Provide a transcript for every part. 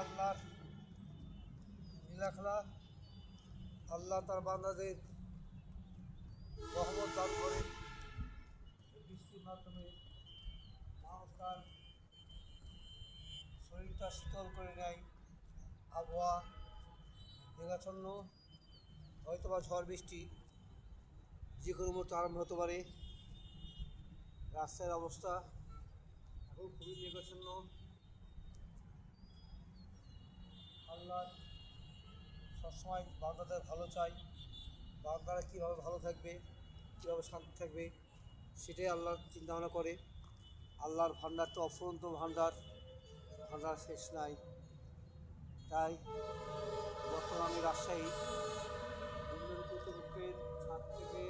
আল্লাহর নীলাখেলা। আল্লাহ তার বান্দাদের রহমত দান করে বৃষ্টির মাধ্যমে মানুষ তার শরীরটা শীতল করে নেয়। আবহাওয়া মেঘাচ্ছন্ন, হয়তোবা ঝড় বৃষ্টি যে কোনো মুহূর্তে আরম্ভ হতে পারে। রাস্তার অবস্থা এখন খুবই মেঘাচ্ছন্ন। আল্লাহ সবসময় বান্দাদের ভালো চাই, বান্দারা কীভাবে ভালো থাকবে, কীভাবে শান্তি থাকবে, সেটাই আল্লাহ চিন্তাভাবনা করে। আল্লাহর ভান্ডার তো অফুরন্ত ভান্ডার, ভান্ডার শেষ নাই। তাই বর্তমানে আমি রাজশাহী বন্দর কর্তৃপক্ষের ছাদ থেকে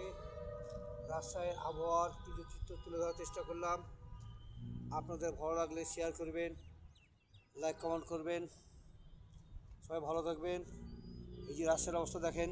রাজশাহীর আবহাওয়ার কিছু চিত্র তুলে ধরার চেষ্টা করলাম। আপনাদের ভালো লাগলে শেয়ার করবেন, লাইক কমেন্ট করবেন। সবাই ভালো থাকবেন। এই যে রাজশাহীর অবস্থা দেখেন।